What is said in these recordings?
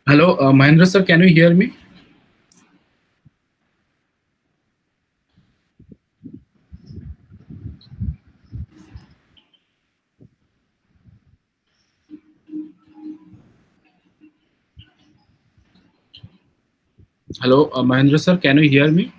Hello, Mahendra sir, can you hear me? Hello, Mahendra sir, can you hear me?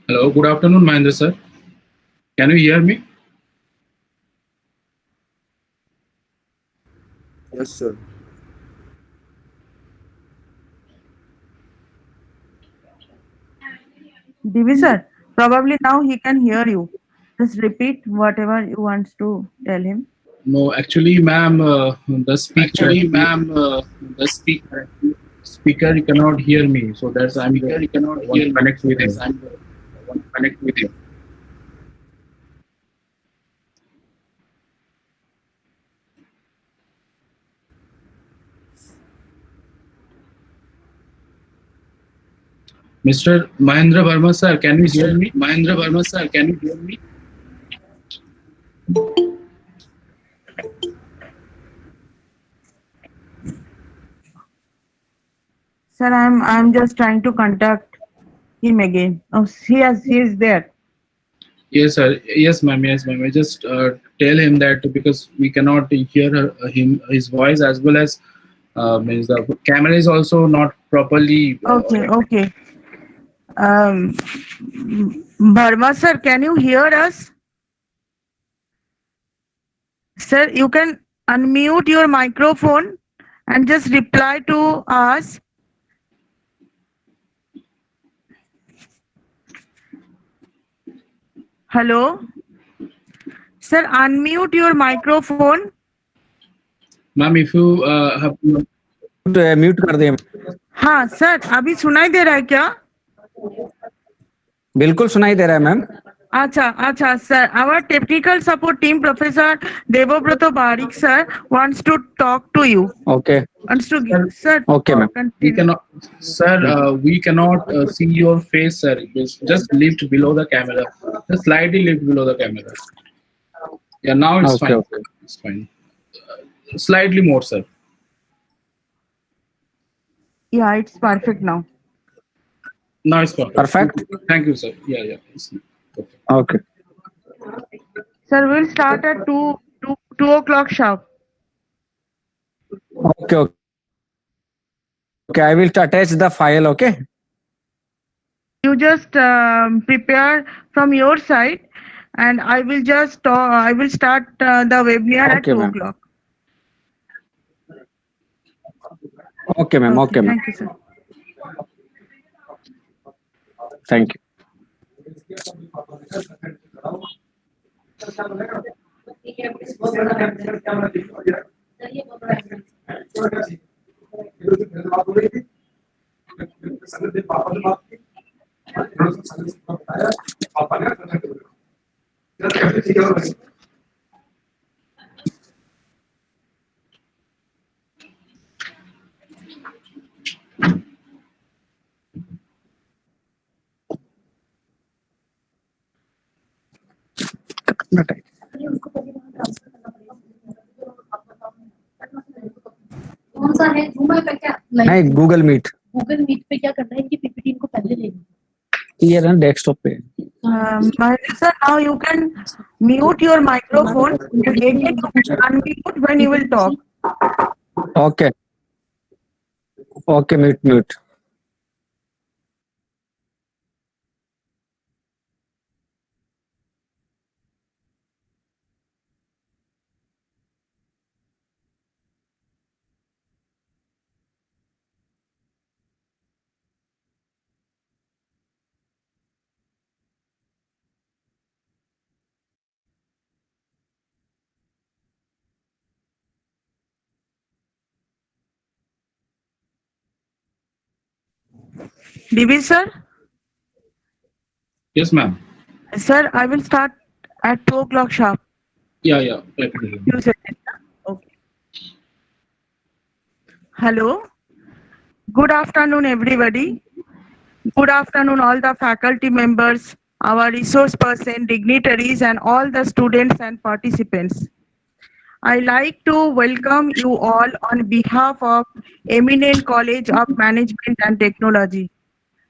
Hello, good afternoon, Mahendra sir. Can you hear me? Yes, sir. Divi sir, probably now he can hear you. Just repeat whatever you want to tell him. No, actually, ma'am, the speaker Actually, actually ma'am, the speaker cannot hear me, so that's I'm speaker cannot want hear to me. connect So with that's him. I'm want to connect with him. Mr. Mahendra Verma sir, can you hear Mr. me? Mahendra Verma sir, can you hear me? Sir, I'm just trying to contact him again. Oh, he is there. Yes, sir. Yes, ma'am. Yes, ma'am. I just tell him that because we cannot hear his voice as well as means the camera is also not properly. Okay, okay. Um, Bharma sir, can you hear us? Sir, you can unmute your microphone and just reply to us. Hello? Sir, unmute your microphone. Ma'am, if you have mute कर दिया हाँ sir, अभी सुनाई दे रहा है क्या? बिल्कुल सुनाई दे रहा है ma'am Acha, acha, sir. Our technical support team, Professor Devobrato Barik, sir, wants to talk to you. Okay Wants to, sir, sir, okay ma'am we continue. cannot, sir. We cannot see your face, sir. Just lift below the camera. Just slightly lift below the camera. Yeah, now it's okay fine. Okay It's fine. Slightly more, sir. Yeah, it's perfect now. Now it's perfect. Perfect Thank you, sir. Yeah, yeah. It's perfect. Okay Sir, we'll start at 2 o'clock sharp. Okay okay I will attach the file okay You just prepare from your side, and I will just I will start the webinar at Okay, 2 ma'am. o'clock. Okay ma'am Okay, okay ma'am thank you, sir. Thank you कौन सा है zoom पे क्या नहीं Google meet Google meet पे क्या करना है इनकी पीपीटी इनको पहले लेनी ये रहा डेस्कटॉप पे. Mahendra sir, now you can mute your microphone and again you can unmute when you will talk. Okay. Okay, mute. DB sir? Yes, ma'am. Sir, I will start at 2 o'clock sharp. Yeah, definitely. You said it, na? Okay. Hello. Good afternoon, everybody. Good afternoon, all the faculty members, our resource person, dignitaries, and all the students and participants. I like to welcome you all on behalf of Eminent College of Management and Technology.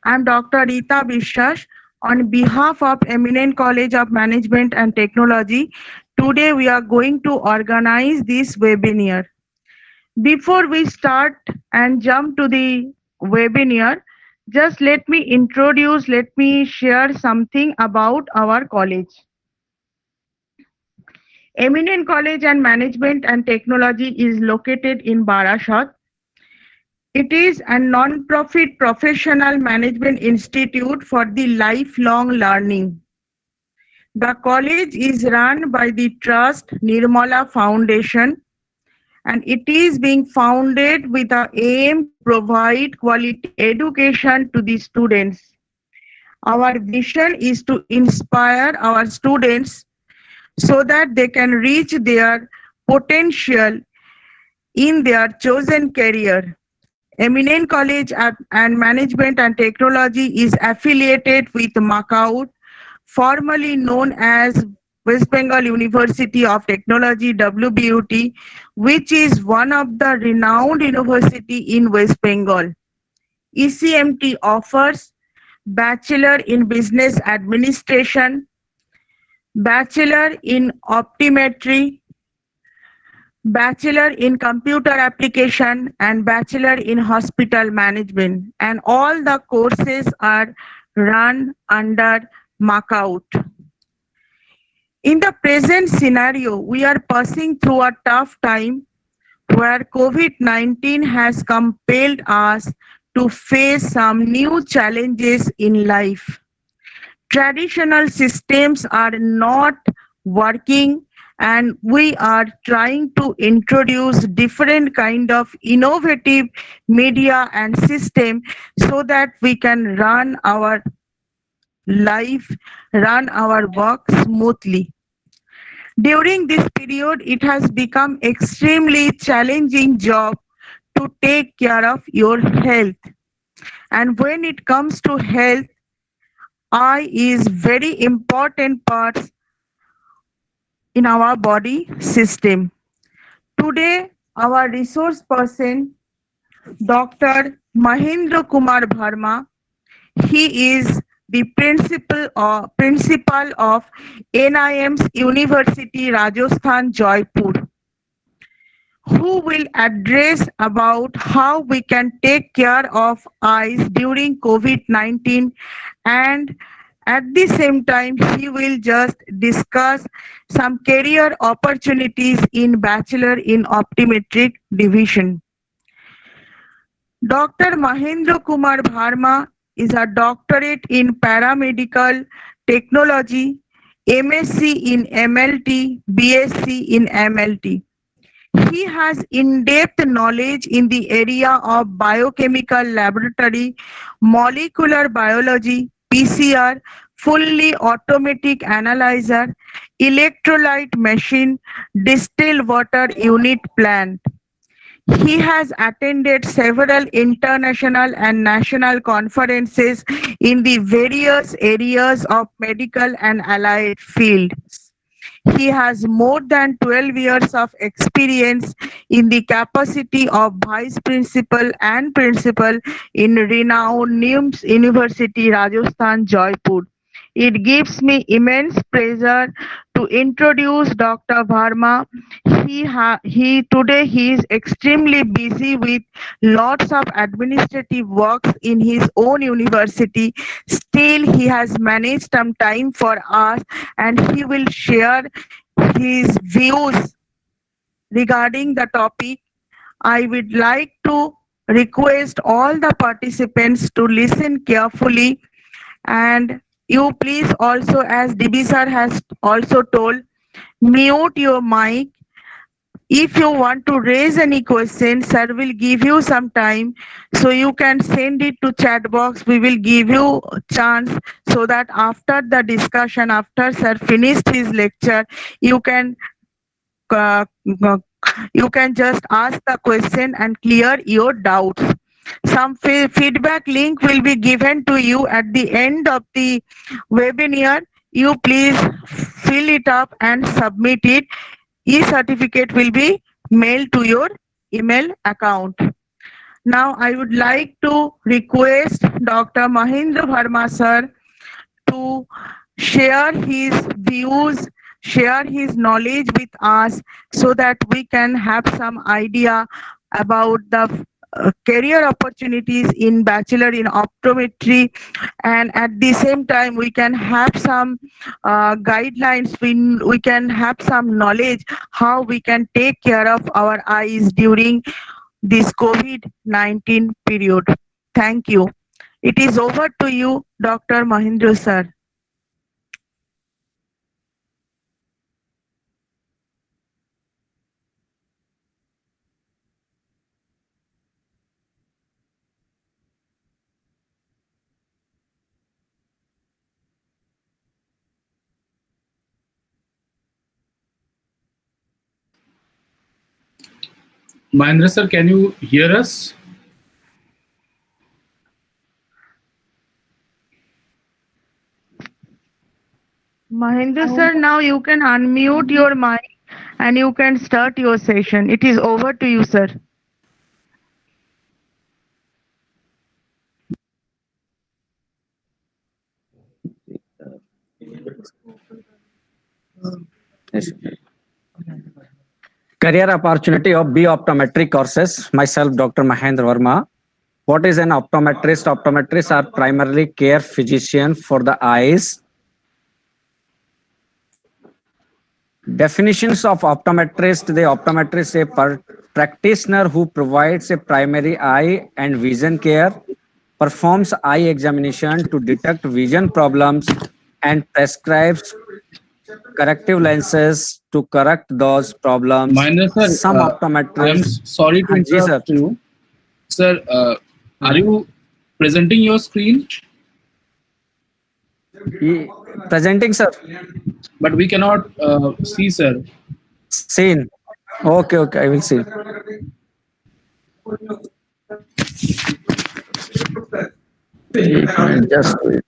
I am Dr. Rita Bishwash. On behalf of Eminent College of Management and Technology, today we are going to organize this webinar. Before we start and jump to the webinar, just let me share something about our college. Eminent College and Management and Technology is located in Barashat. It is a non-profit professional management institute for the lifelong learning. The college is run by the Trust Nirmala Foundation, and it is being founded with the aim to provide quality education to the students. Our vision is to inspire our students so that they can reach their potential in their chosen career. Eminent College and Management and Technology is affiliated with MAKAUT, formerly known as West Bengal University of Technology WBUT, which is one of the renowned university in West Bengal. ECMT offers Bachelor in Business Administration, Bachelor in Optometry, Bachelor in Computer Application, and Bachelor in Hospital Management, and all the courses are run under MAKAUT. In the present scenario, we are passing through a tough time where COVID-19 has compelled us to face some new challenges in life. Traditional systems are not working, and we are trying to introduce different kind of innovative media and system so that we can run our life, run our work smoothly. During this period, it has become extremely challenging job to take care of your health. And when it comes to health, eye is very important part in our body system. Today, our resource person, Dr. Mahendra Kumar Bharma, he is the principal of NIM's University Rajasthan Jaipur, who will address about how we can take care of eyes during COVID-19, and at the same time he will just discuss some career opportunities in Bachelor in Optometric division. Dr. Mahendra Kumar Bharma is a doctorate in paramedical technology, MSc in MLT, BSc in MLT. He has in-depth knowledge in the area of biochemical laboratory, molecular biology, PCR, fully automatic analyzer, electrolyte machine, distilled water unit plant. He has attended several international and national conferences in the various areas of medical and allied fields. He has more than 12 years of experience in the capacity of vice principal and principal in renowned NIMS University, Rajasthan, Jaipur. It gives me immense pleasure to introduce Dr. Verma. He is extremely busy with lots of administrative works in his own university. Still, he has managed some time for us, and he will share his views regarding the topic. I would like to request all the participants to listen carefully, and you please also, as DB sir has also told, mute your mic. If you want to raise any question, sir will give you some time, so you can send it to chat box. We will give you a chance so that after the discussion, after sir finished his lecture, you can uh, uh, you can just ask the question and clear your doubts. Some feedback link will be given to you at the end of the webinar. You please fill it up and submit it. E-certificate will be mailed to your email account. Now I would like to request Dr. Mahendra Verma sir to share his views, share his knowledge with us, so that we can have some idea about the career opportunities in bachelor in optometry, and at the same time we can have some guidelines, we can have some knowledge how we can take care of our eyes during this COVID-19 period. Thank you. It is over to you, Dr. Mahindra sir. Mahendra sir, can you hear us? Mahendra sir, now you can unmute your mic and you can start your session. It is over to you, sir. Yes. Career opportunity of B optometry courses. Myself, Dr. Mahendra Verma. What is an optometrist? Optometrists are primarily care physician for the eyes. Definitions of optometrist. The optometrist is a practitioner who provides a primary eye and vision care, performs eye examination to detect vision problems, and prescribes corrective lenses to correct those problems. Mahendra sir, Some I am optometrists. sorry to Haan ji, interrupt you. Sir, are you presenting your screen? Presenting, sir. But we cannot see, sir. Seen. Okay, okay, I will see. Just wait.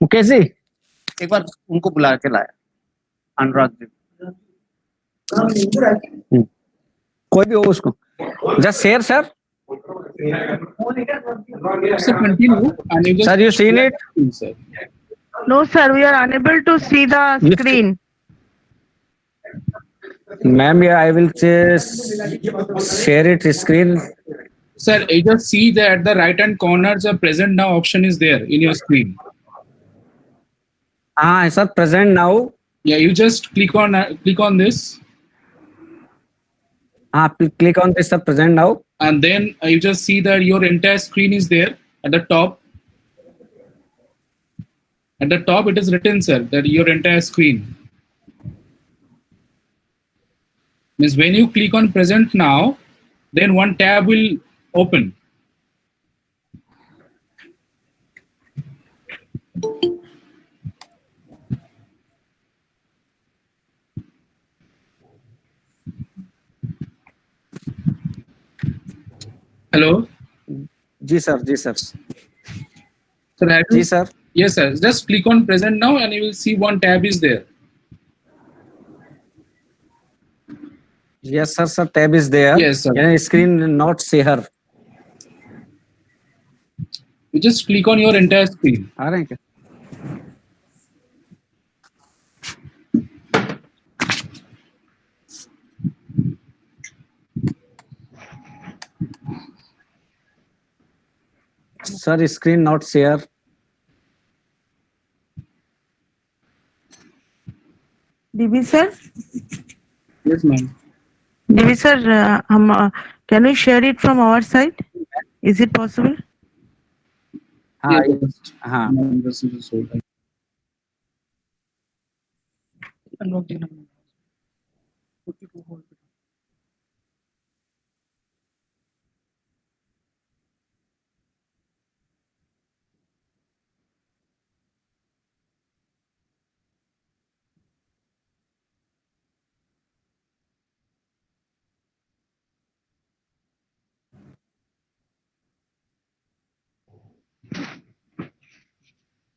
Mukesh ji एक बार उनको बुला के लाया अनुराग जी कोई भी हो उसको just share sir Sir, continue. And you just Sir, you seen it? Sir. No, sir, we are unable to see the screen. Ma'am, yeah, I will just share it screen. Sir, you just see that at the right hand corner, the present now option is there in your screen. Ah, sir, present now. Yeah, you just click on this. Ah, click on this, sir, present now. And then you just see that your entire screen is there at the top. At the top, it is written, sir, that your entire screen. Means when you click on present now, then one tab will open. Hello, जी sir, जी sir, sir. Have जी you? Sir. Yes, sir. Just click on present now, and you will see one tab is there. Yes, sir. Tab is there. Yes, sir. Can I screen not share? You just click on your entire screen. आ रहे हैं क्या? Sir, screen not share. DB sir, Yes, ma'am. DB sir, can we share it from our side? Is it possible? हाँ, Yes. हाँ. Ma'am, this is so.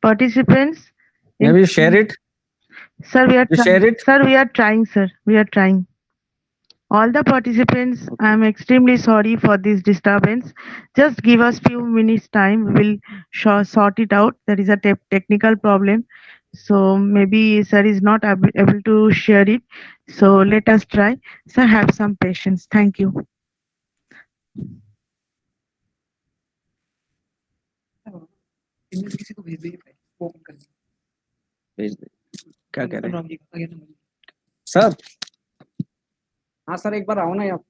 Participants? Maybe you share it. Sir, we are You share it. Sir, we are trying, sir. We are trying. All the participants, I am extremely sorry for this disturbance. Just give us few minutes time. We will sort it out. There is a technical problem. So maybe sir is not able to share it. So let us try. Sir, have some patience. Thank you. भेज दे. क्या कह रहे हैं? Sir, हाँ sir, एक बार आओ ना आप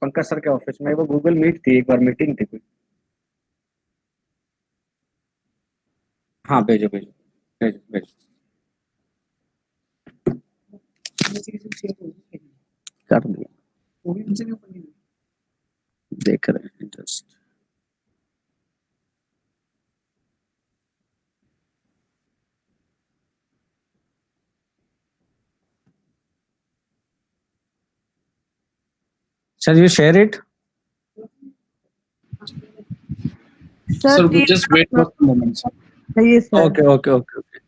पंकज सर के ऑफिस में. वो गूगल मीट थी, एक बार मीटिंग थी कोई. हाँ, भेजो भेजो भेजो भेजो. कर दिया, देख रहे हैं just. Sir, you share it? Sir, please- just wait for a moment, sir. Yes, sir. Okay, okay, okay, okay.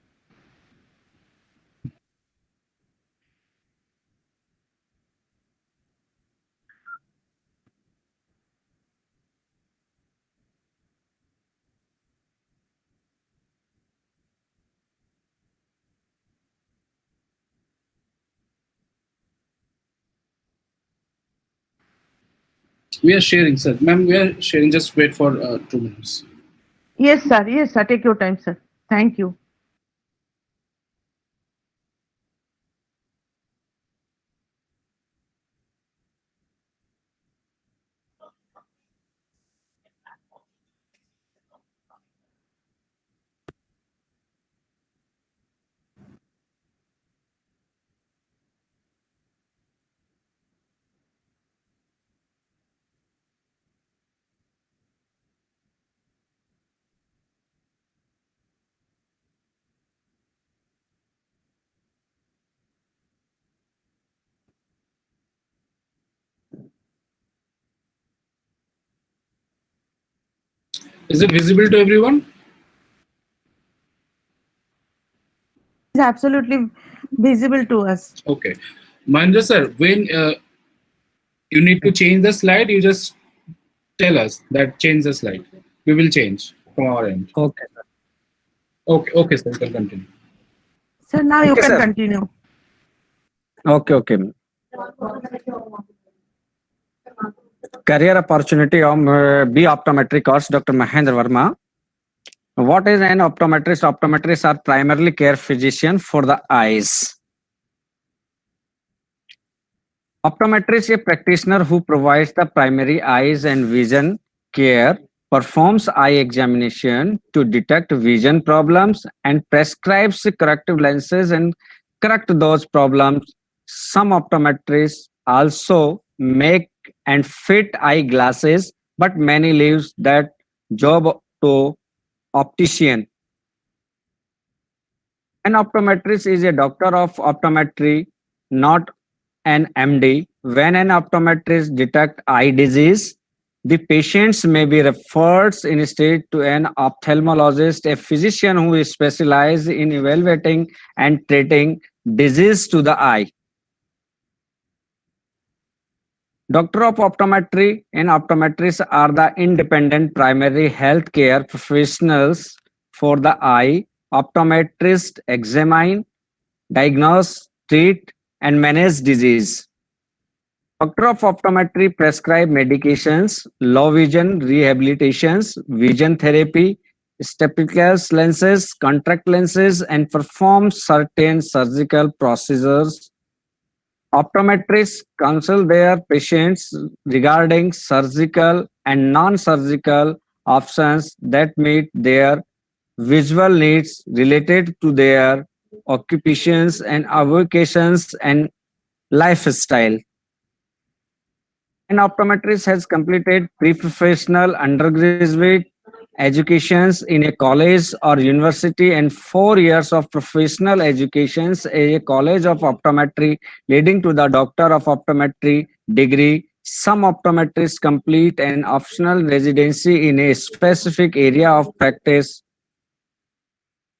We are sharing, sir. Ma'am, we are sharing. Just wait for 2 minutes. Yes, sir. Yes, sir. Take your time, sir. Thank you. Is it visible to everyone? It's absolutely visible to us. Okay. Mahendra sir, when you need to change the slide, you just tell us that change the slide. We will change from our end. Okay, sir. Okay, sir. You can continue. Sir, now you Okay, can sir. continue. Okay, okay. Career opportunity of B optometry course, Dr. Mahendra Verma. What is an optometrist? Optometrists are primarily care physician for the eyes. Optometrist is a practitioner who provides the primary eyes and vision care, performs eye examination to detect vision problems, and prescribes corrective lenses and correct those problems. Some optometrists also make and fit eyeglasses, but many leaves that job to optician. An optometrist is a doctor of optometry, not an MD. When an optometrist detects eye disease, The patients may be referred instead to an ophthalmologist, a physician who specializes in evaluating and treating disease to the eye. Doctor of optometry and optometrists are the independent primary health care professionals for the eye. Optometrists examine, diagnose, treat, and manage disease. Doctor of optometry prescribe medications, low vision rehabilitations, vision therapy, staples lenses, contact lenses, and perform certain surgical procedures. Optometrists counsel their patients regarding surgical and non-surgical options that meet their visual needs related to their occupations and avocations and lifestyle. An optometrist has completed pre-professional undergraduate educations in a college or university and 4 years of professional educations at a college of optometry leading to the doctor of optometry degree. Some optometrists complete an optional residency in a specific area of practice.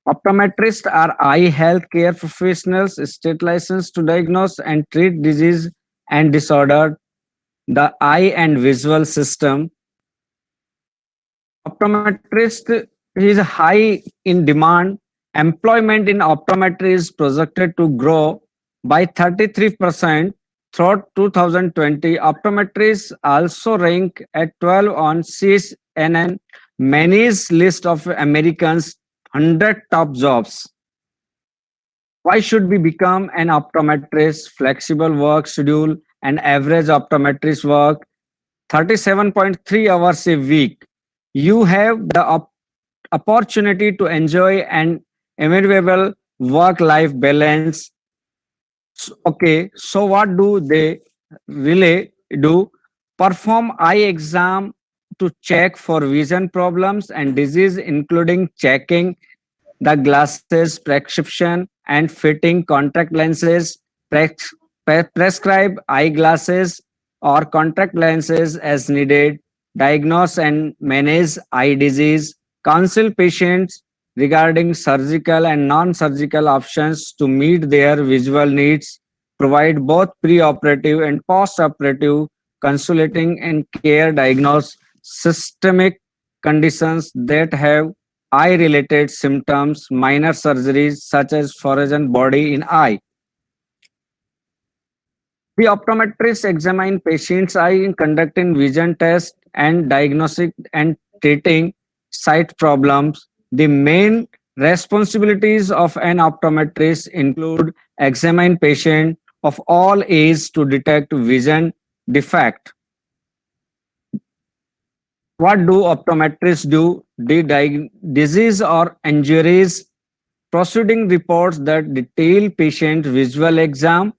Optometrists are eye health care professionals, state licensed to diagnose and treat disease and disorder the eye and visual system. Optometrist is high in demand. Employment in optometry is projected to grow by 33% throughout 2020. Optometrists also rank at 12 on CNN Manny's list of Americans' 100 top jobs. Why should we become an optometrist? Flexible work schedule. An average optometrist work 37.3 hours a week. You have the opportunity to enjoy an enviable work-life balance. Okay, so what do they really do? Perform eye exam to check for vision problems and disease, including checking the glasses prescription and fitting contact lenses, prescribe eyeglasses or contact lenses as needed, diagnose and manage eye disease, counsel patients regarding surgical and non-surgical options to meet their visual needs, provide both pre-operative and post-operative consulting and care, diagnose systemic conditions that have eye-related symptoms, minor surgeries such as foreign body in eye. The optometrist examine patient's eye in conducting vision tests and diagnosing and treating sight problems. The main responsibilities of an optometrist include examine patient of all ages to detect vision defect. What do optometrists do? The disease or injuries, proceeding reports that detail patient visual exam,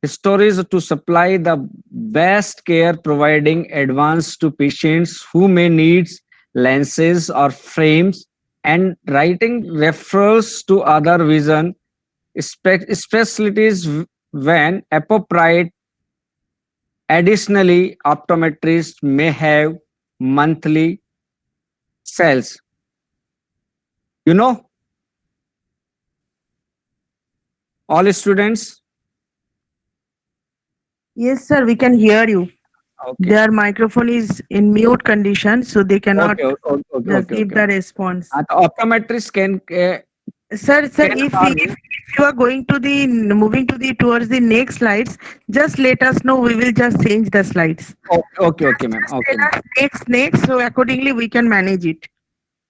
stories to supply the best care, providing advice to patients who may need lenses or frames, and writing referrals to other vision specialties when appropriate. Additionally, optometrists may have monthly sales. You know, all students. Yes, sir, we can hear you. Okay. Their microphone is in mute condition, so they cannot give the response. Optometrists can Sir, can if you are going to the moving to the towards the next slides, just let us know. We will just change the slides. okay, ma'am. Okay, Tell us next. So accordingly, we can manage it.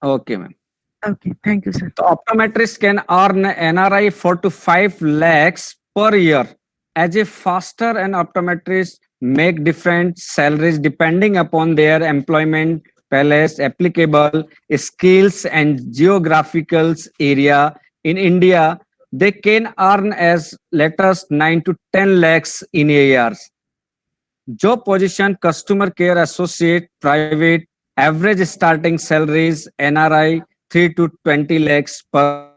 okay, ma'am. Okay, thank you, sir. So optometrists can earn NRI 4 to 5 lakhs per year. As a faster and optometrists make different salaries depending upon their employment place, applicable skills and geographical area. In India, they can earn as latest 9 to 10 lakhs in a year. Job position customer care associate private, average starting salaries NRI 3 to 20 lakhs per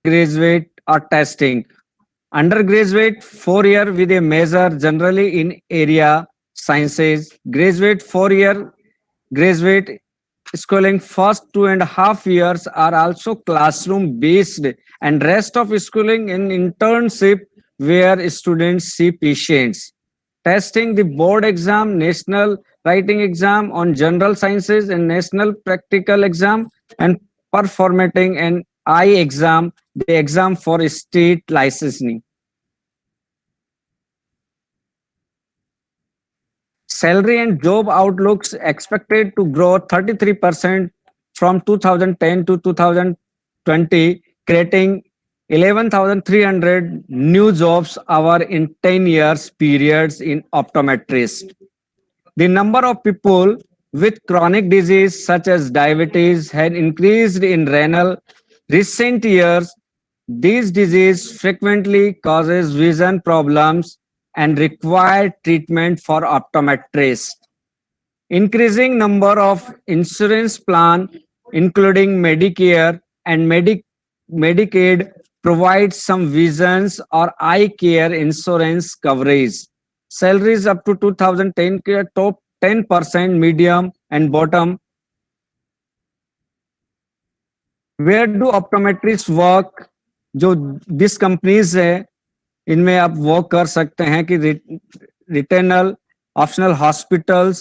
graduate or testing. Undergraduate 4 year with a major generally in area sciences. Graduate 4 year graduate schooling first 2.5 years are also classroom based, and rest of schooling in internship where students see patients. Testing the board exam, national writing exam on general sciences, and national practical exam, and performing an I exam, the exam for state licensing. Salary and job outlooks expected to grow 33% from 2010 to 2020, creating 11,300 new jobs hour in 10 years periods in optometrist. The number of people with chronic disease such as diabetes had increased in renal recent years. This disease frequently causes vision problems and require treatment for optometrists. Increasing number of insurance plan, including Medicare and Medicaid, provides some visions or eye care insurance coverage. Salaries up to 2010 के top 10%, medium and bottom. Where do optometrists work? जो this companies है इनमें आप work कर सकते हैं कि retinal, optional hospitals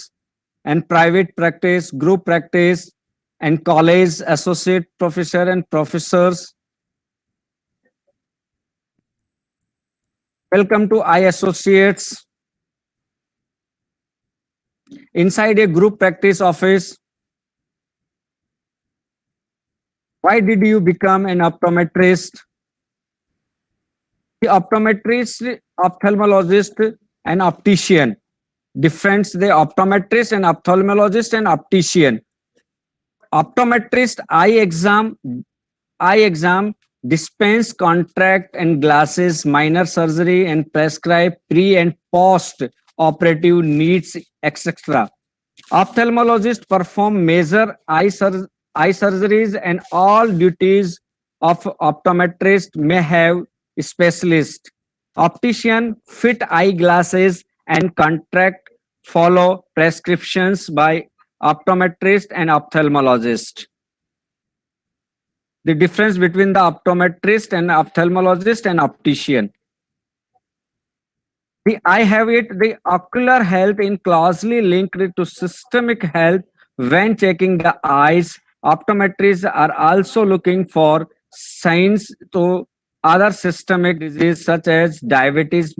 and private practice, group practice and college associate professor and professors. Welcome to Eye Associates. Inside a group practice office. Why did you become an optometrist? The optometrist, ophthalmologist, and optician. Difference the optometrist and ophthalmologist and optician. Optometrist eye exam dispense contract and glasses, minor surgery, and prescribe pre and post operative needs, etc. Ophthalmologist perform major eye surgeries, and all duties of optometrist may have specialist. Optician fit eyeglasses and contract follow prescriptions by optometrist and ophthalmologist. The difference between the optometrist and ophthalmologist and optician. The eye habit, the ocular health is closely linked to systemic health. When checking the eyes, optometrists are also looking for signs to other systemic disease such as diabetes,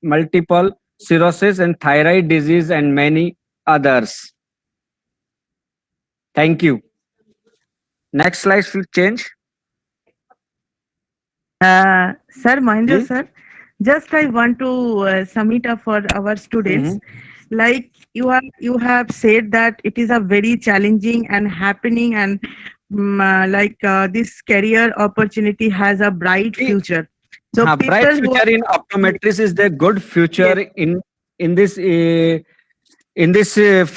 multiple sclerosis, and thyroid disease, and many others. Thank you. Next slide will change. Sir, Mahendra Yes. sir, just I want to sum it up for our students. Like you have said that it is a very challenging and happening, and this career opportunity has a bright Ye- future. So bright people who future in optometrist is the good future in this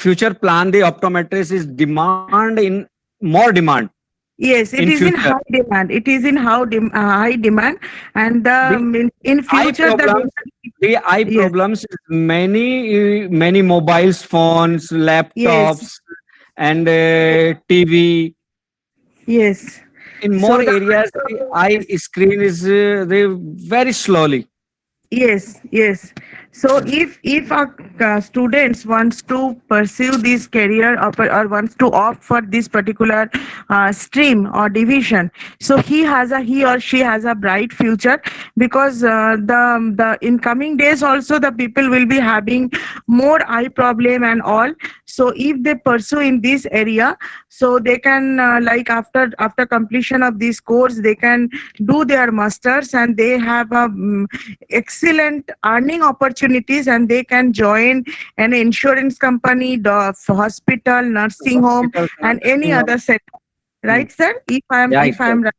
future plan. The optometrist is demand in more demand. yes, it in is in future. high demand. It is in high demand, and in Eye future the eye Yes. problems is many mobiles phones, laptops, and TV. yes. In So more the areas, the eye screen is they very slowly. Yes. So if a students wants to pursue this career or wants to opt for this particular stream or division, so he or she has a bright future, because the in coming days also the people will be having more eye problem and all. So if they pursue in this area, so they can after completion of this course, they can do their masters, and they have a excellent earning opportunities, and they can join an insurance company, the hospital, nursing home, and any other sector. Right, sir? If I'm Right, right.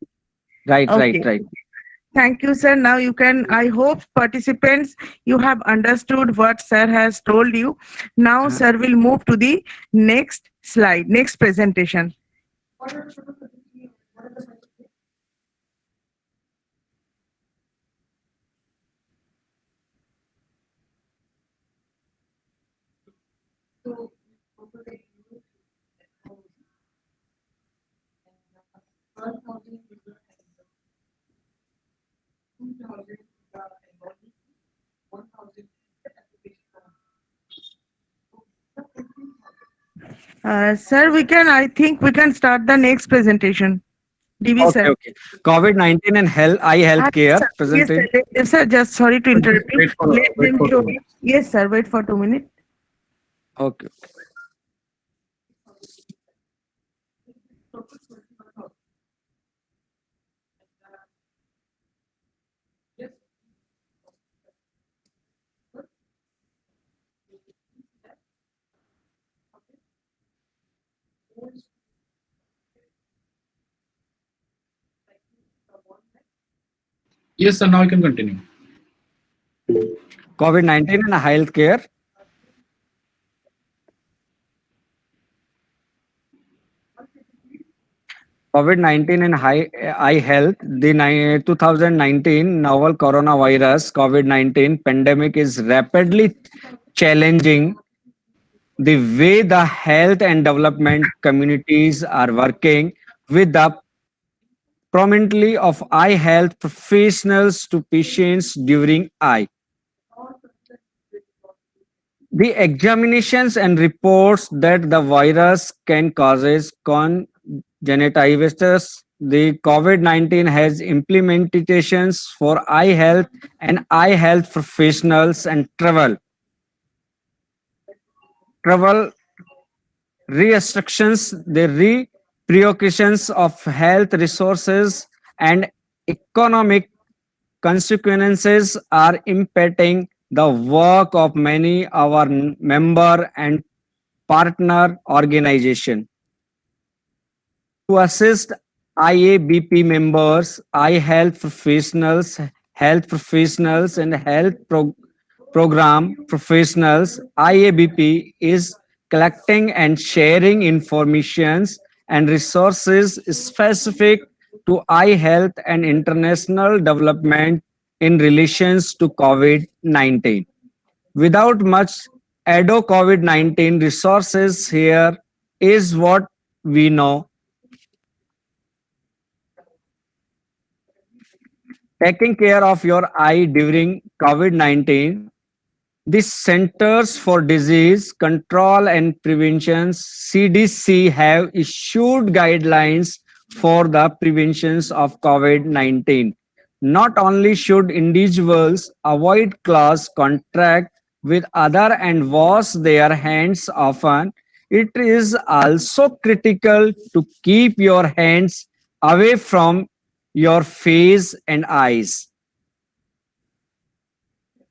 Right, Okay. right. Thank you, sir. Now you can, I hope participants, you have understood what sir has told you. Now sir will move to the next slide, next presentation. Sir, I think we can start the next presentation. DB Okay, sir. okay. COVID-19 and eye health care Yes, presentation. sir. Yes, sir. Just sorry to interrupt you. Wait for- Let wait them for show 2 me. Yes, sir. Wait for 2 minutes. Okay. Yes, sir. Now you can continue. COVID-19 and health care. COVID-19 and eye health. The 2019 novel coronavirus COVID-19 pandemic is rapidly challenging the way the health and development communities are working with the prominently of eye health professionals to patients during eye. The examinations and reports that the virus can causes conjunctivitis. The COVID-19 has implementations for eye health and eye health professionals and travel restrictions, the repercussions of health resources and economic consequences are impacting the work of many our member and partner organization. To assist IABP members, eye health professionals and program professionals, IABP is collecting and sharing informations and resources specific to eye health and international development in relations to COVID-19. Without much ado, COVID-19 resources here is what we know. Taking care of your eye during COVID-19, the Centers for Disease Control and Prevention CDC have issued guidelines for the preventions of COVID-19. Not only should individuals avoid close contact with other and wash their hands often, it is also critical to keep your hands away from your face and eyes.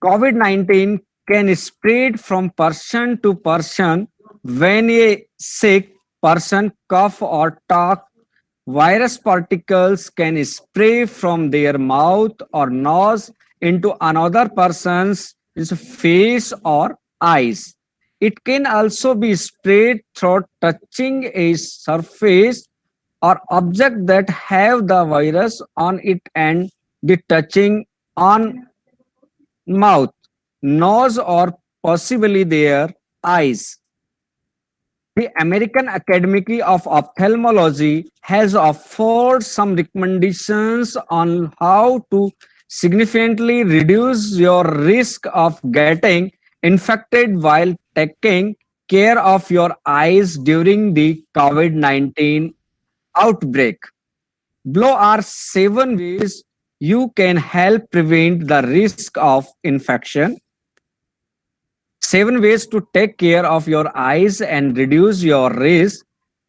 COVID-19 can spread from person to person when a sick person cough or talk. Virus particles can spray from their mouth or nose into another person's face or eyes. It can also be sprayed through touching a surface or object that have the virus on it and the touching on mouth, nose, or possibly their eyes. The American Academy of Ophthalmology has offered some recommendations on how to significantly reduce your risk of getting infected while taking care of your eyes during the COVID-19 outbreak. Below are 7 ways you can help prevent the risk of infection. 7 ways to take care of your eyes and reduce your risk.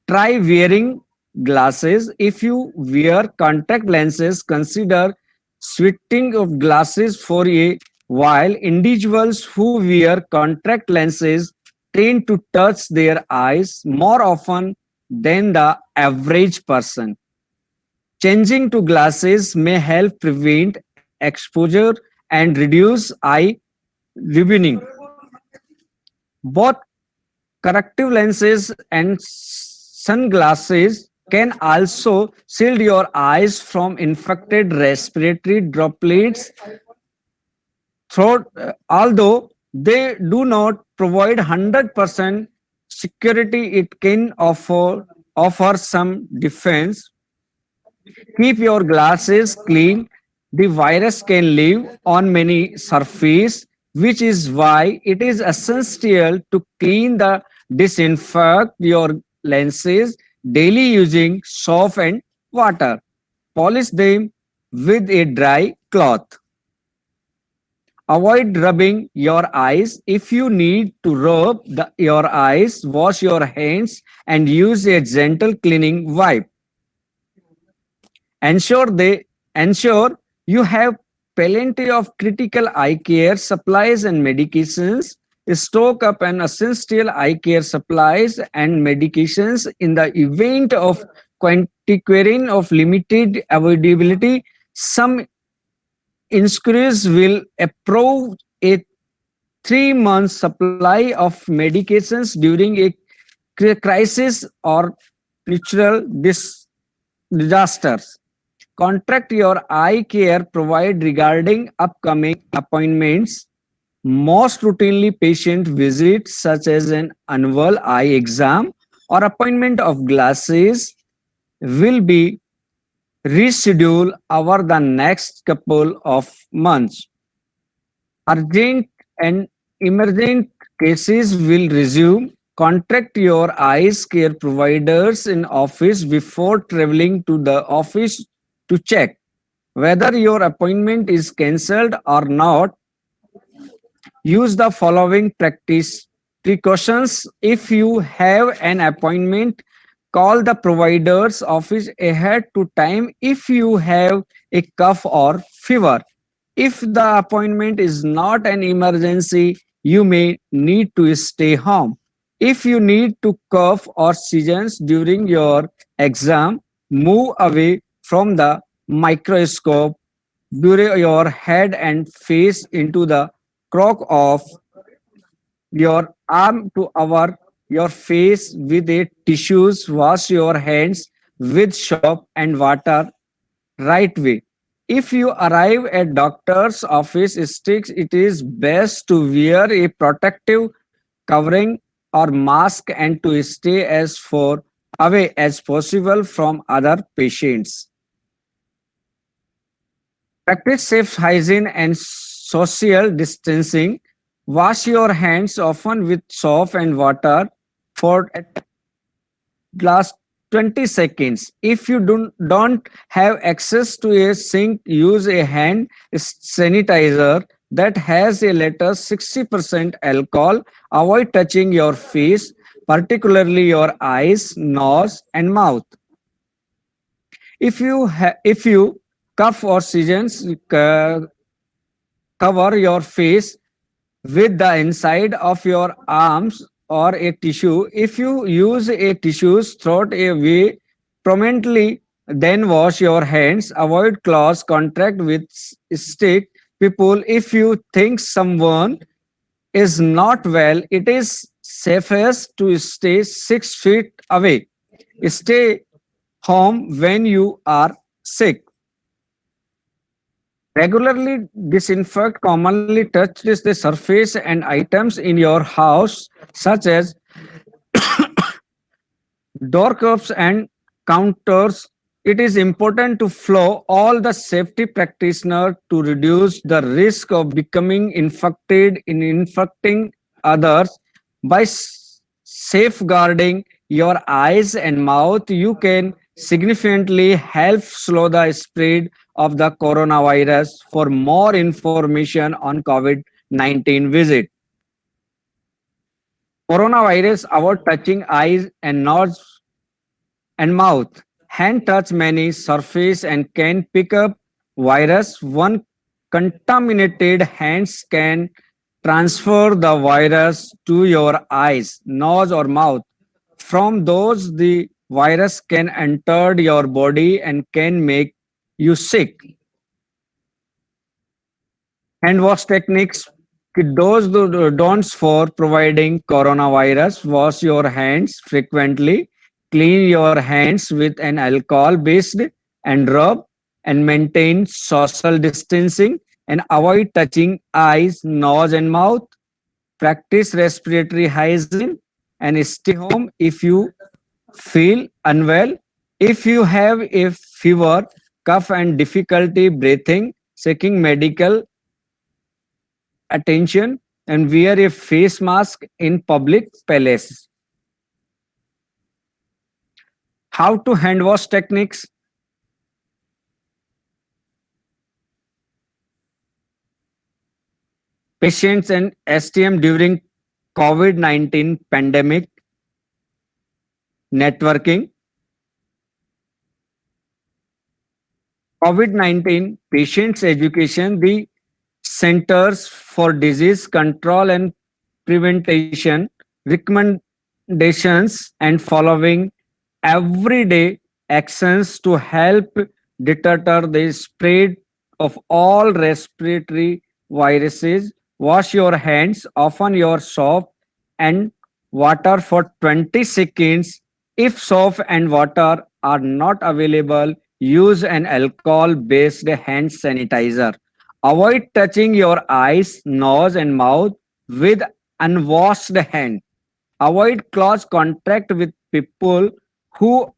Try wearing glasses. If you wear contact lenses, consider switching of glasses for a while. Individuals who wear contact lenses tend to touch their eyes more often than the average person. Changing to glasses may help prevent exposure and reduce eye rubbing. Both corrective lenses and sunglasses can also shield your eyes from infected respiratory droplets. Although they do not provide 100% security, it can offer some defense. Keep your glasses clean. The virus can live on many surfaces, which is why it is essential to clean the Disinfect your lenses daily using soap and water. Polish them with a dry cloth. Avoid rubbing your eyes. If you need to rub your eyes, wash your hands and use a gentle cleaning wipe. Ensure you have plenty of critical eye care supplies and medications. Stock up an essential eye care supplies and medications in the event of quantiquering of limited availability. Some insurers will approve a 3-month supply of medications during a crisis or natural disasters. Contact your eye care provider regarding upcoming appointments. Most routinely patient visits such as an annual eye exam or appointment of glasses will be rescheduled over the next couple of months. Urgent and emergent cases will resume. Contact your eyes care providers in office before traveling to the office to check whether your appointment is cancelled or not. Use the following practice precautions. If you have an appointment, call the provider's office ahead to time if you have a cough or fever. If the appointment is not an emergency, you may need to stay home. If you need to cough or sneeze during your exam, move away from the microscope. Bury your head and face into the crook of your arm to cover your face with a tissues. Wash your hands with soap and water right way. If you arrive at doctor's office, it is best to wear a protective covering or mask and to stay as far away as possible from other patients. Practice safe hygiene and social distancing. Wash your hands often with soap and water for at last 20 seconds. If you don't have access to a sink, use a hand sanitizer that has a letter 60% alcohol. Avoid touching your face, particularly your eyes, nose, and mouth. If you cough or sneeze, cover your face with the inside of your arms or a tissue. If you use a tissue, throw it away promptly. Then wash your hands. Avoid close contact with sick people. If you think someone is not well, it is safest to stay 6 feet away. Stay home when you are sick. Regularly disinfect commonly touched the surface and items in your house, such as doorknobs and counters. It is important to follow all the safety practitioners to reduce the risk of becoming infected in infecting others. By safeguarding your eyes and mouth, you can significantly help slow the spread of the coronavirus. For more information on COVID-19, visit coronavirus. Avoid touching eyes and nose and mouth. Hand touch many surface and can pick up virus. One contaminated hands can transfer the virus to your eyes, nose, or mouth. From those, the virus can enter your body and can make you sick. Hand wash techniques. Those don'ts for providing coronavirus. Wash your hands frequently. Clean your hands with an alcohol based and rub and maintain social distancing and avoid touching eyes, nose, and mouth. Practice respiratory hygiene and stay home if you feel unwell. If you have a fever, cough, and difficulty breathing, seeking medical attention and wear a face mask in public places. How to hand wash techniques? Patients and STM during COVID-19 pandemic. Networking. COVID-19 patients education, the Centers for Disease Control and Prevention recommendations and following everyday actions to help deter the spread of all respiratory viruses. Wash your hands, often your soap and water for 20 seconds. If soap and water are not available, use an alcohol-based hand sanitizer. Avoid touching your eyes, nose, and mouth with unwashed hand. Avoid close contact with people who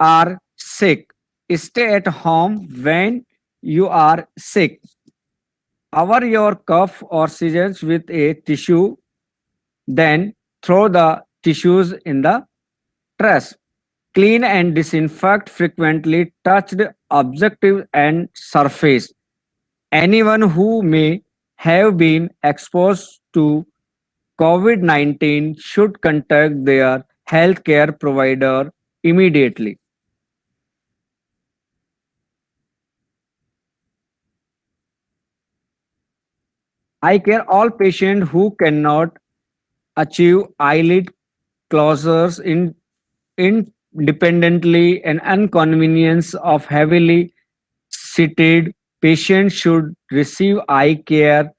are sick. Stay at home when you are sick. Cover your cough or seizures with a tissue, then throw the tissues in the trash. Clean and disinfect frequently touched objective and surface. Anyone who may have been exposed to COVID-19 should contact their healthcare provider immediately. Eye care, all patients who cannot achieve eyelid closures independently and inconvenience of heavily seated patients should receive eye care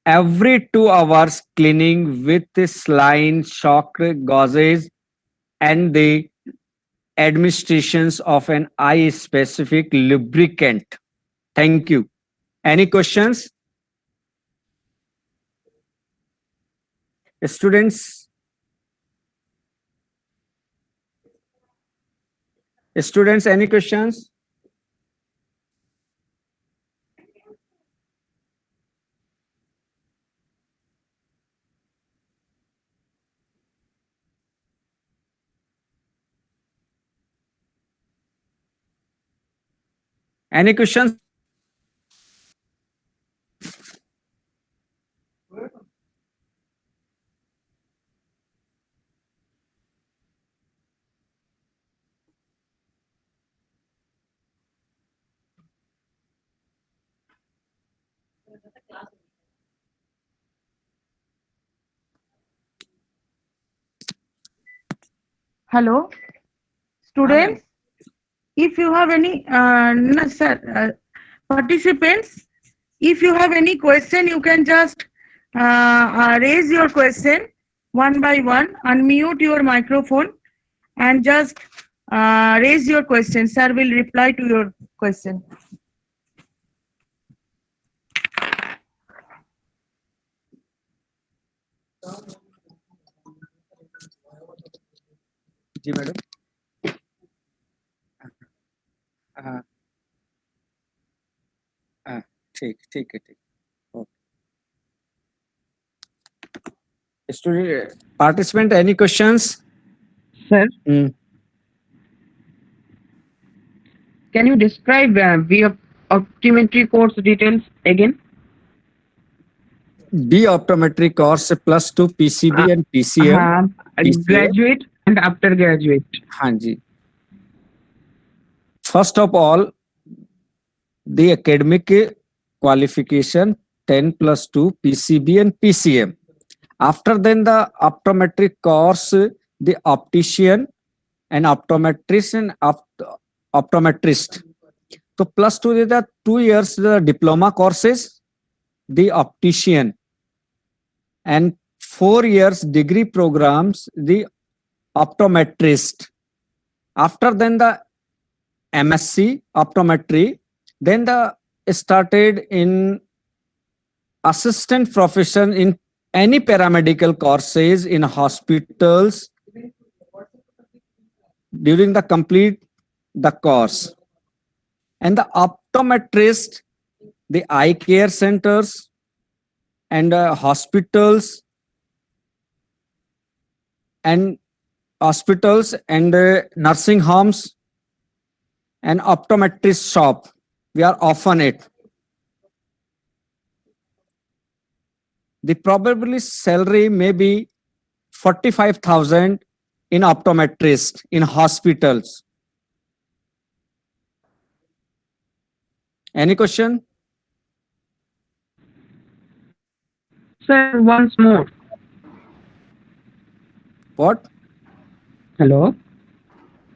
every 2 hours, cleaning with saline shock gauges and the administrations of an eye specific lubricant. Thank you. Any questions? Students, any questions? Any questions? Hello, students. If you have any, no, sir, participants, if you have any question, you can just raise your question one by one, unmute your microphone, and just raise your question. Sir will reply to your question. जी madam हाँ हाँ ठीक ठीक है ठीक okay student participant any questions Sir, can you describe the optometry course details again? B optometry course +2 PCB and PCM PCM. Graduate and after graduate. हाँ जी first of all the academic qualification 10+2 PCB and PCM. After then the optometric course, the optician and optometrist and optometrist. So +2 the 2 years the diploma courses, the optician, and 4 years degree programs, the optometrist. After then the MSc optometry, then the started in assistant profession in any paramedical courses in hospitals during the complete the course. And the optometrist, the eye care centers and hospitals and hospitals and nursing homes and optometrist shop. We are often it. The probably salary may be 45,000 in optometrist in hospitals. Any question? Sir, once more. What? Hello.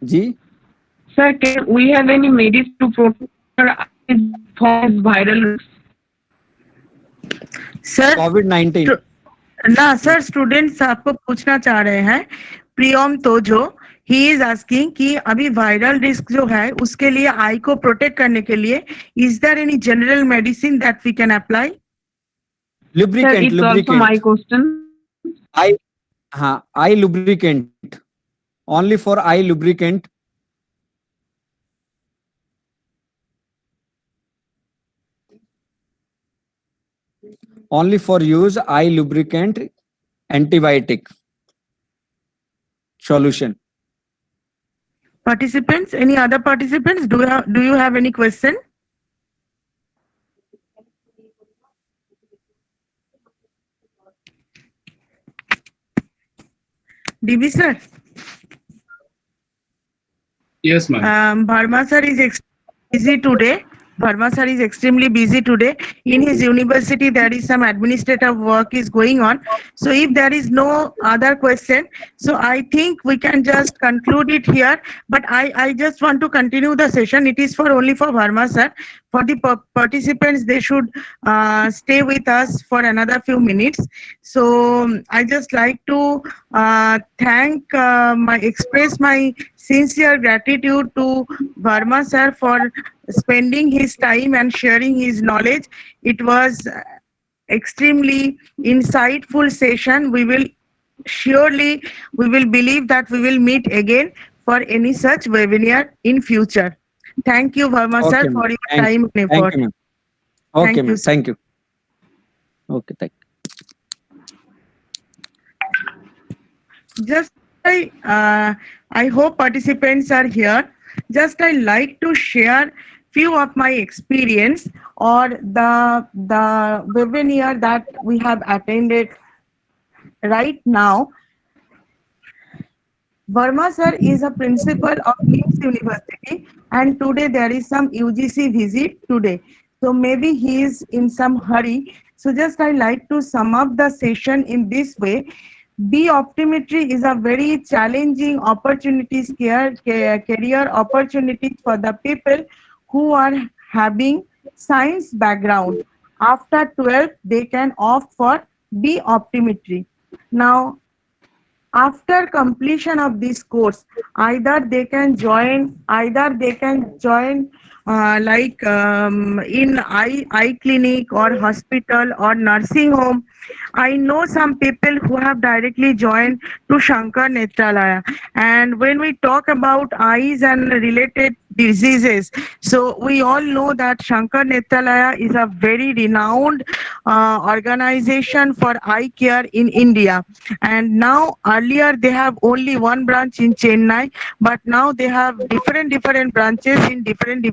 Ji? Sir, can we have any medicine to protect our eyes from viral risks? Sir COVID-19. ना sir, students आपको पूछना चाह रहे हैं प्रियम तोजो, he is asking कि अभी viral risk जो है उसके लिए आई को प्रोटेक्ट करने के लिए is there any general medicine that we can apply? Lubricant. Lubricant. my question. Eye lubricant. Only for eye lubricant. Only for use eye lubricant antibiotic solution. Participants, any other participants? Do you have any question? DB sir. Yes, ma'am. Bharma sir is busy today. Bharma sir is extremely busy today. In his university, there is some administrative work is going on. So if there is no other question, so I think we can just conclude it here. But I just want to continue the session. It is for only for Bharma sir. For the participants, they should stay with us for another few minutes. So I just like to express my sincere gratitude to Bharma sir for spending his time and sharing his knowledge. It was extremely insightful session. We will believe that we will meet again for any such webinar in future. Thank you, Bharma Okay, sir, ma'am. for your Thank time and Thank effort. you, ma'am. Okay, Thank you, ma'am. sir. Thank you. Okay, thank you. Just I hope participants are here. Just I like to share few of my experience or the webinar that we have attended right now. Verma sir is a principal of NIMS University, and today there is some UGC visit today. So maybe he is in some hurry. So just I like to sum up the session in this way. B optometry is a very challenging opportunities, career opportunities for the people who are having science background. After 12, they can opt for B optometry. Now, after completion of this course, either they can join in eye clinic or hospital or nursing home. I know some people who have directly joined to Shankar Netralaya. And when we talk about eyes and related diseases, so we all know that Shankar Netralaya is a very renowned organization for eye care in India. And now earlier they have only one branch in Chennai, but now they have different branches in different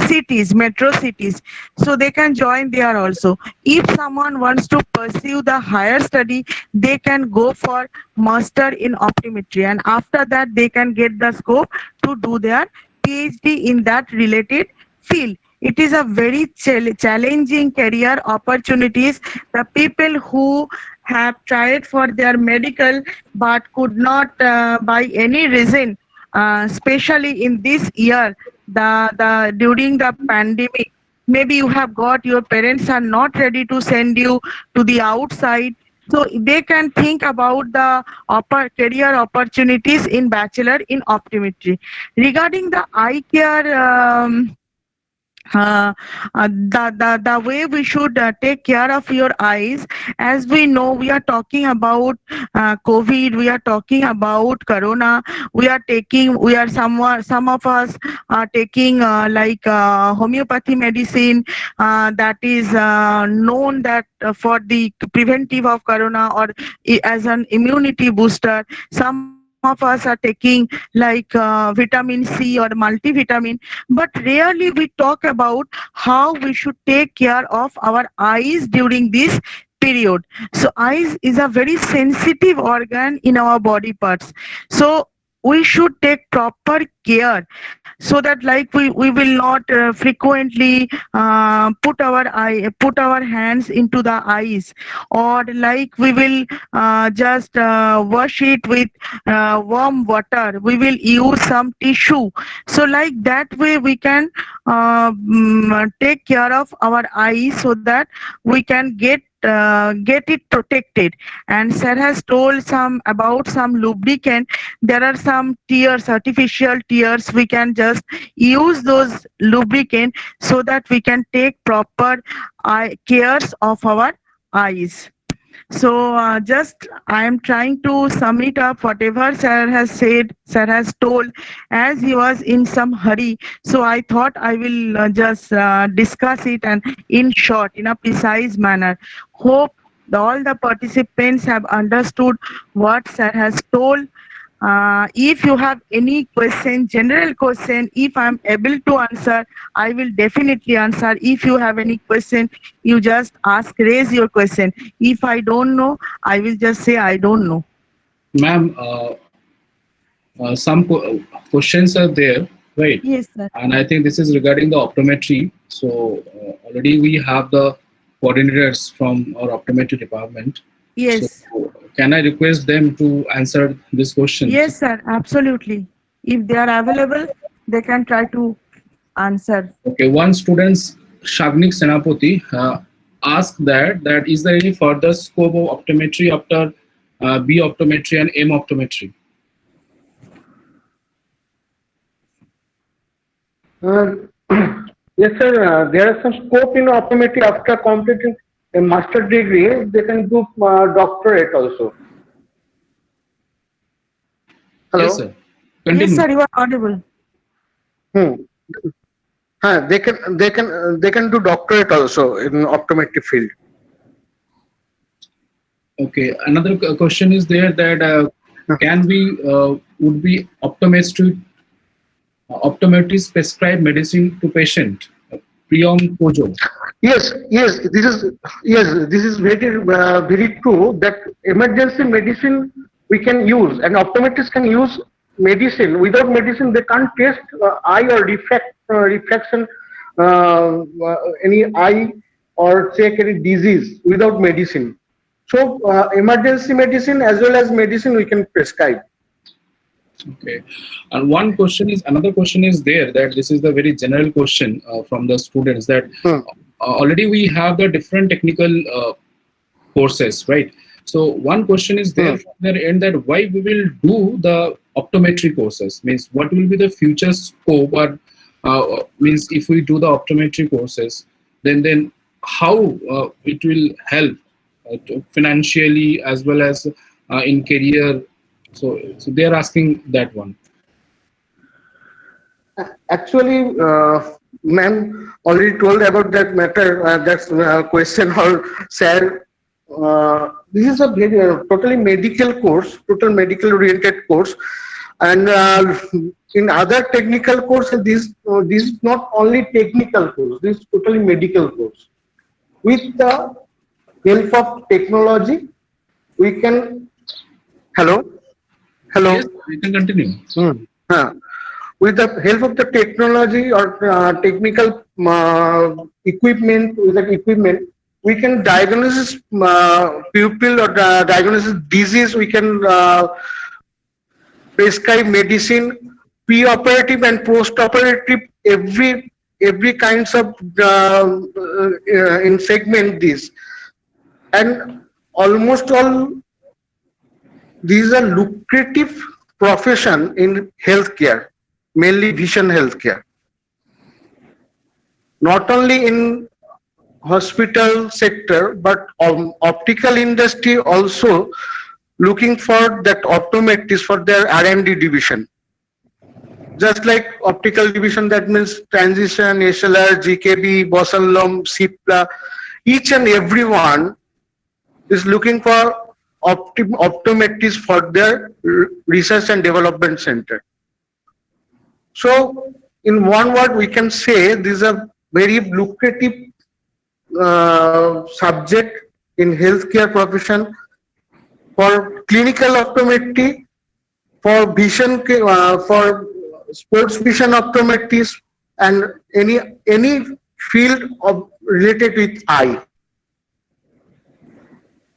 cities, metro cities. So they can join there also. If someone wants to pursue the higher study, they can go for master in optometry, and after that they can get the scope to do their PhD in that related field. It is a very challenging career opportunities. The people who have tried for their medical but could not by any reason, especially in this year, during the pandemic, maybe you have got your parents are not ready to send you to the outside, so they can think about the career opportunities in bachelor in optometry. Regarding the eye care, the way we should take care of your eyes, as we know, we are talking about COVID, we are talking about Corona, some of us are taking homeopathy medicine that is known that for the preventive of Corona or as an immunity booster. Some of us are taking like vitamin C or multivitamin, but rarely we talk about how we should take care of our eyes during this period. So eyes is a very sensitive organ in our body parts. So we should take proper care so that like we will not frequently put our hands into the eyes, or like we will just wash it with warm water, we will use some tissue, so like that way we can take care of our eyes so that we can get it protected. And sir has told some about some lubricant. There are some tears, artificial tears, we can just use those lubricant so that we can take proper cares of our eyes. So just I am trying to sum it up whatever sir has said, sir has told, as he was in some hurry. So I thought I will just discuss it and in short, in a precise manner. Hope all the participants have understood what sir has told. If you have any question, general question, if I'm able to answer, I will definitely answer. If you have any question, you just ask, raise your question. If I don't know, I will just say I don't know. Ma'am, some questions are there, right? Yes, sir. And I think this is regarding the optometry. So already we have the coordinators from our optometry department. Yes. So, can I request them to answer this question? Yes, sir. Absolutely. If they are available, they can try to answer. Okay. One student, Shagnik Senapati, asked that is there any further scope of optometry after B optometry and M optometry? Yes, sir. There are some scope in optometry after completing a master degree. They can do doctorate also. Hello. Yes, sir. Continue. Yes, sir. You are audible. They can do doctorate also in optometry field. Okay. Another question is there that would be optometrists prescribe medicine to patient? Priyam Kojo. Yes, this is very true that emergency medicine we can use, and optometrists can use medicine. Without medicine, they can't test eye or refraction, any eye, or check any disease without medicine. So emergency medicine as well as medicine we can prescribe. Okay. And another question is there that this is the very general question from the students that already we have the different technical courses, right? So one question is there from their end that why we will do the optometry courses, means what will be the future scope, or means if we do the optometry courses, then how it will help financially as well as in career. So they are asking that one. Actually, ma'am already told about that matter. That's question or sir. This is a very totally medical course, total medical oriented course, and in other technical courses, this is not only technical course. This is totally medical course. With the help of technology, we can. Hello. Yes, you can continue. With the help of the technology or technical equipment, we can diagnose pupil or diagnose disease. We can prescribe medicine, pre-operative and post-operative. Every kinds of in segment this, and almost all. These are lucrative profession in healthcare, mainly vision healthcare. Not only in hospital sector, but optical industry also looking for that optometrists for their R&D division. Just like optical division, that means transition, SLR, GKB, Boston Lomb, SIPLA, each and everyone is looking for optometrists for their research and development center. So in one word, we can say this is a very lucrative subject in healthcare profession for clinical optometry, for vision, for sports vision optometrists, and any field of related with eye.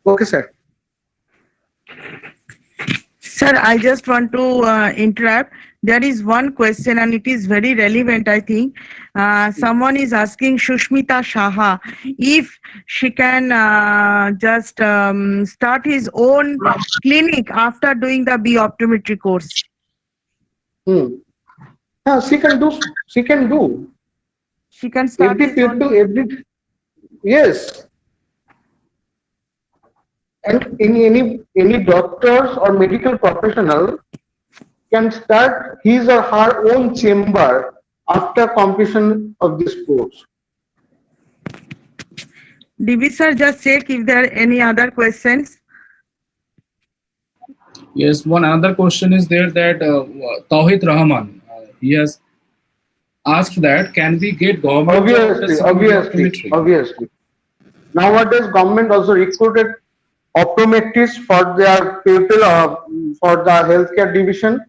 Okay, sir. Sir, I just want to interrupt. There is one question and it is very relevant, I think. Someone is asking Shushmita Shaha if she can just start his own clinic after doing the B optometry course. Yeah, she can do. She can do. She can start Every his own. people, yes. And any doctors or medical professional can start his or her own chamber after completion of this course. DB sir, just check if there are any other questions. Yes, one another question is there that Tawhid Rahman, he has asked that can we get government Obviously. Nowadays, government also recruited optometrists for their people for the healthcare division,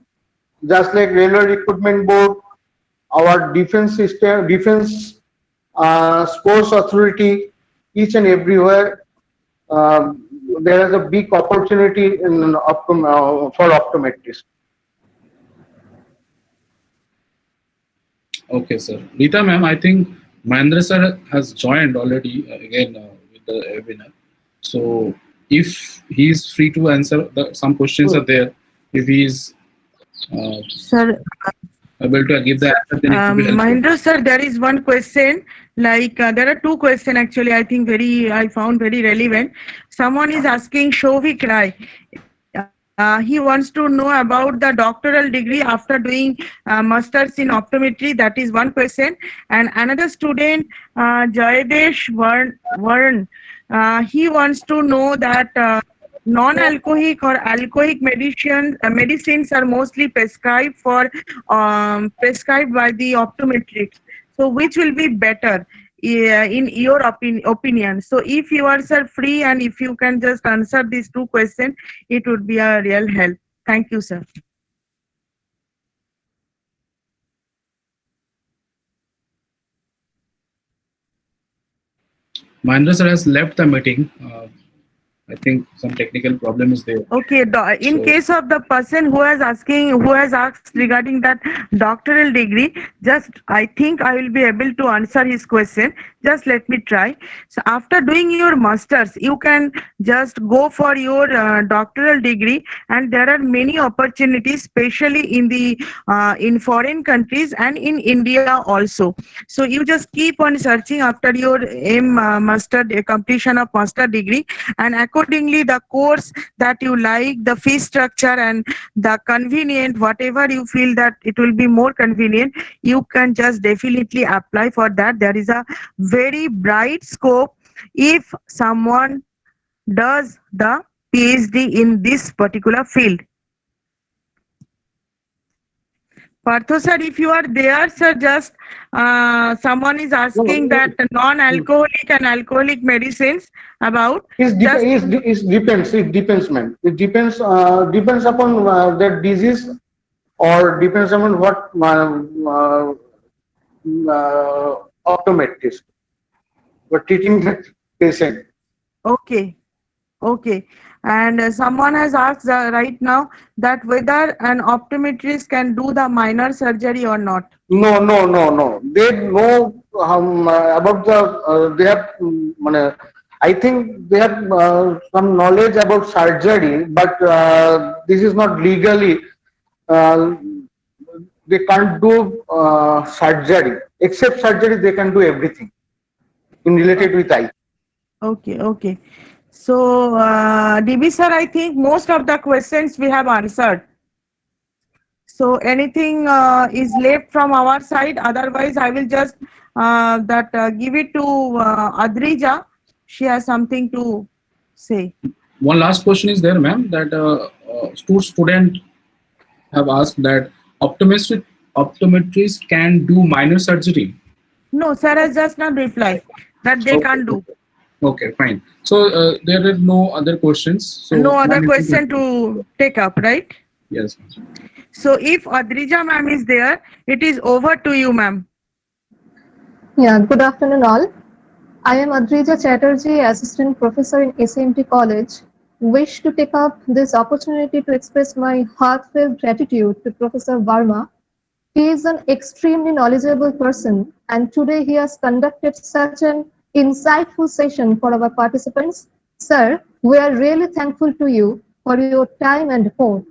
just like Railway Recruitment Board, our defense system, defense sports authority, each and everywhere. There is a big opportunity in for optometrists. Okay, sir. Rita ma'am, I think Mahendra sir has joined already again with the webinar. So if he is free to answer, some questions are there. If he is Sir, able to give the answer, then it will be helpful. Mahendra sir, there is one question. Like there are two questions actually. I think I found very relevant. Someone is asking Shovik Rai. He wants to know about the doctoral degree after doing masters in optometry. That is one question. And another student, Jayadesh Varn, he wants to know that non-alcoholic or alcoholic medicines are mostly prescribed prescribed by the optometrics. So which will be better in your opinion? So if you are sir free and if you can just answer these two questions, it would be a real help. Thank you, sir. Mahendra sir has left the meeting. I think some technical problem is there. Okay, in case of the person who has asked regarding that doctoral degree, just I think I will be able to answer his question. Just let me try. So after doing your masters, you can just go for your doctoral degree, and there are many opportunities, especially in the in foreign countries and in India also. So you just keep on searching after your completion of master degree, and accordingly the course that you like, the fee structure and the convenient, whatever you feel that it will be more convenient, you can just definitely apply for that. There is a very bright scope if someone does the PhD in this particular field. Partho sir, if you are there, sir, just someone is asking that non-alcoholic and alcoholic medicines about. It depends, man. It depends upon the disease, or depends upon what optometrist were treating that patient. Okay. And someone has asked right now that whether an optometrist can do the minor surgery or not. No. They know about the. They have. I think they have some knowledge about surgery, but this is not legally. They can't do surgery. Except surgery, they can do everything in related with eye. Okay. So, DB sir, I think most of the questions we have answered. So, anything is left from our side? Otherwise, I will just give it to Adrija. She has something to say. one last question is there, ma'am, that student have asked that optometrist can do minor surgery. No, sir has just now replied that they Okay. can't do. Okay, fine. So there are no other questions. So No other ma'am, question to take up, right? Yes. So if Adrija ma'am is there, it is over to you, ma'am. Yeah, good afternoon all. I am Adrija Chatterjee, Assistant Professor in SMT College. Wish to take up this opportunity to express my heartfelt gratitude to Professor Verma. He is an extremely knowledgeable person, and today he has conducted such an insightful session for our participants. Sir, we are really thankful to you for your time and effort.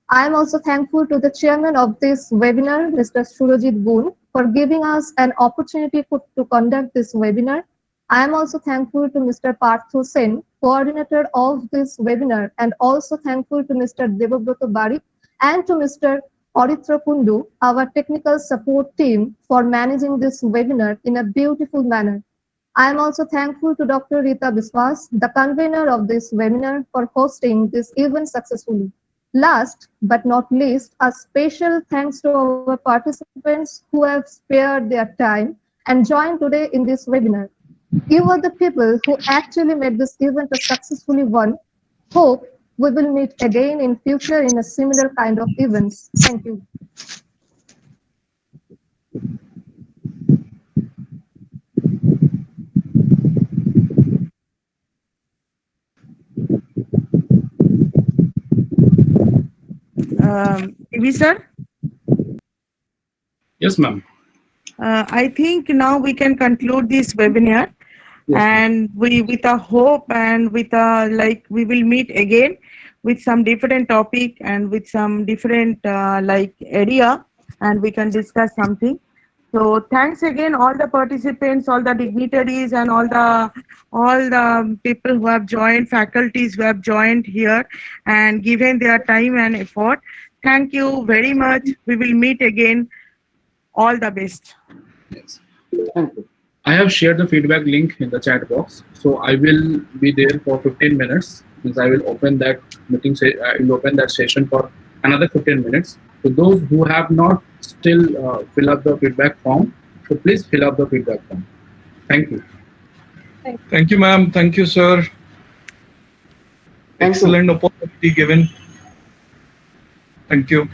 I am also thankful to the chairman of this webinar, Mr. Surajit Boone, for giving us an opportunity to conduct this webinar. I am also thankful to Mr. Partho Sen, coordinator of this webinar, and also thankful to Mr. Debabrata Barik and to Mr. Oritra Kundu, our technical support team, for managing this webinar in a beautiful manner. I am also thankful to Dr. Rita Biswas, the convener of this webinar, for hosting this event successfully. Last but not least, a special thanks to our participants who have spared their time and joined today in this webinar. You are the people who actually made this event a successful one. Hope we will meet again in future in a similar kind of events. Thank you. TV sir, Yes, ma'am. I think now we can conclude this webinar. Yes, And we, with a hope and with a like, we will meet again with some different topic and with some different like area, and we can discuss something. So thanks again all the participants, all the dignitaries, and all the people who have joined, faculties who have joined here and given their time and effort. Thank you very much. We will meet again. All the best. Yes. I have shared the feedback link in the chat box. So I will be there for 15 minutes. Means I will open that meeting. I will open that session for another 15 minutes. So those who have not still fill up the feedback form, so please fill up the feedback form. Thank you. Thank you, ma'am. Thank you, sir. Thank you. Excellent opportunity given. Thank you.